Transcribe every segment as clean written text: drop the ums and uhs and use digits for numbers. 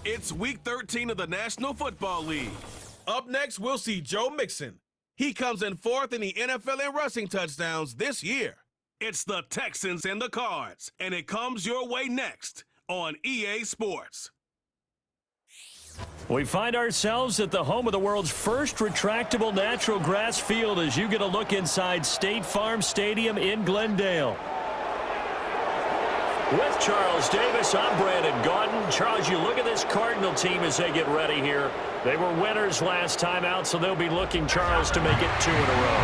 It's Week 13 of the National Football League. Up next, we'll see Joe Mixon. He comes in fourth in the NFL in rushing touchdowns this year. It's the Texans and the Cards, and it comes your way next on EA Sports. We find ourselves at the home of the world's first retractable natural grass field as you get a look inside State Farm Stadium in Glendale. With Charles Davis, I'm Brandon Gaudin. Charles, you look at this Cardinal team as they get ready here. They were winners last time out, so they'll be looking, Charles, to make it 2 in a row.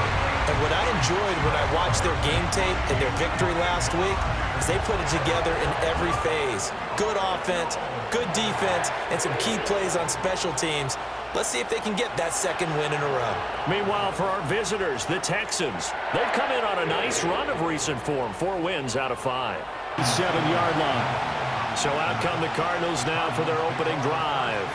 And what I enjoyed when I watched their game tape and their victory last week is they put it together in every phase. Good offense, good defense, and some key plays on special teams. Let's see if they can get that second win in a row. Meanwhile, for our visitors, the Texans, they've come in on a nice run of recent form, 4 wins out of 5. 7-yard line. So out come the Cardinals now for their opening drive.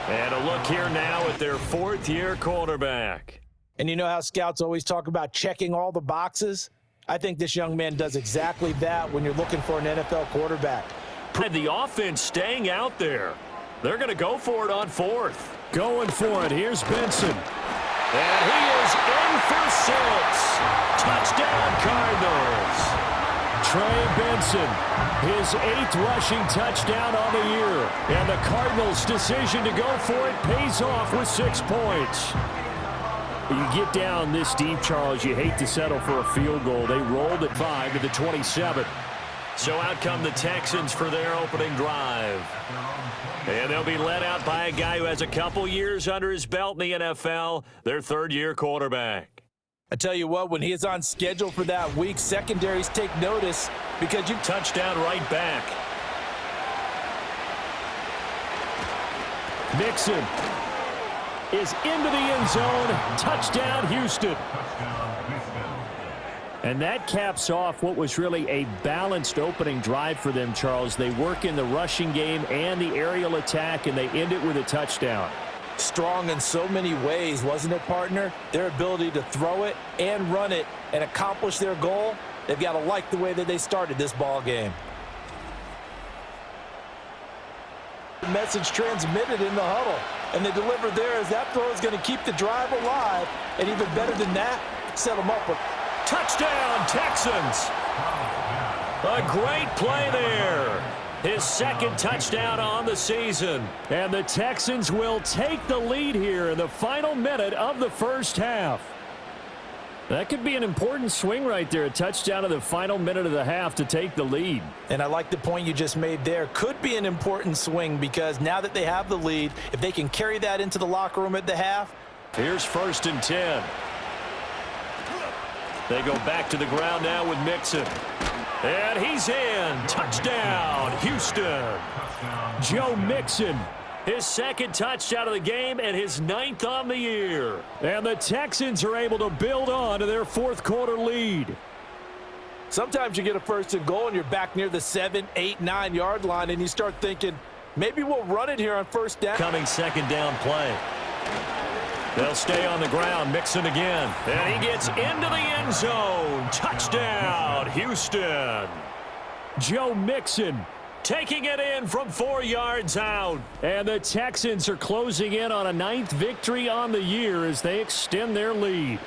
And a look here now at their 4th-year quarterback. And you know how scouts always talk about checking all the boxes? I think this young man does exactly that when you're looking for an NFL quarterback. The offense staying out there. They're going to go for it on 4th. Going for it. Here's Benson. And he is in for 6. Touchdown, Cardinals. Trey Benson, his 8th rushing touchdown on the year. And the Cardinals' decision to go for it pays off with 6 points. You get down this deep, Charles, you hate to settle for a field goal. They rolled at 5 to the 27. So out come the Texans for their opening drive. And they'll be led out by a guy who has a couple years under his belt in the NFL, their 3rd-year quarterback. I tell you what, when he is on schedule for that week, secondaries take notice because you touchdown right back. Mixon is into the end zone. Touchdown, Houston. And that caps off what was really a balanced opening drive for them, Charles. They work in the rushing game and the aerial attack, and they end it with a touchdown. Strong in so many ways, wasn't it, partner? Their ability to throw it and run it and accomplish their goal, they've got to like the way that they started this ball game. The message transmitted in the huddle, and they delivered there as that throw is going to keep the drive alive, and even better than that, set them up with touchdown, Texans. A great play there. His 2nd touchdown on the season. And the Texans will take the lead here in the final minute of the first half. That could be an important swing right there. A touchdown in the final minute of the half to take the lead. And I like the point you just made there. Could be an important swing because now that they have the lead, if they can carry that into the locker room at the half. Here's 1st and 10. They go back to the ground now with Mixon. And he's in. Touchdown, Houston. Joe Mixon, his 2nd touchdown of the game and his 9th on the year. And the Texans are able to build on to their 4th quarter lead. Sometimes you get a 1st and goal and you're back near the 7, 8, 9-yard line and you start thinking, maybe we'll run it here on 1st down. Coming 2nd down play. They'll stay on the ground. Mixon again. And he gets into the end zone. Touchdown, Houston. Joe Mixon taking it in from 4 yards out. And the Texans are closing in on a 9th victory on the year as they extend their lead.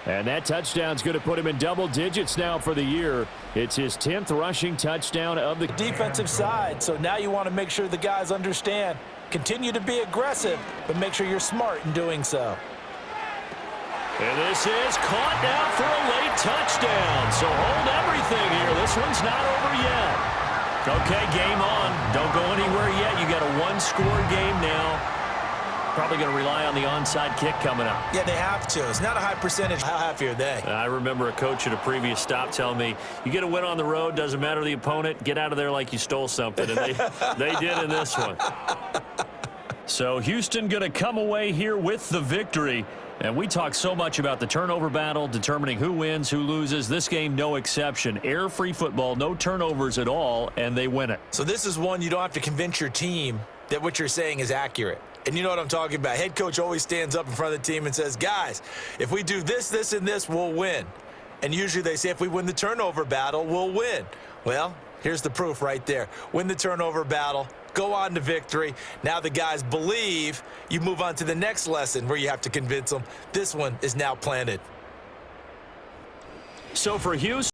And that touchdown's going to put him in double digits now for the year. It's his 10th rushing touchdown of the defensive side. So now you want to make sure the guys understand. Continue to be aggressive, but make sure you're smart in doing so. And this is caught now for a late touchdown. So hold everything here. This one's not over yet. Okay, game on. Don't go anywhere yet. You got a 1-score game now. Probably going to rely on the onside kick coming up. Yeah, they have to. It's not a high percentage. How happy are they? I remember a coach at a previous stop telling me, you get a win on the road, doesn't matter the opponent, get out of there like you stole something. And they did in this one. So Houston going to come away here with the victory. And we talk so much about the turnover battle, determining who wins, who loses. This game, no exception. Air-free football, no turnovers at all, and they win it. So this is one you don't have to convince your team that what you're saying is accurate. And you know what I'm talking about. Head coach always stands up in front of the team and says, guys, if we do this, this, and this, we'll win. And usually they say if we win the turnover battle, we'll win. Well, here's the proof right there. Win the turnover battle, go on to victory. Now the guys believe. You move on to the next lesson where you have to convince them. This one is now planted. So for Houston,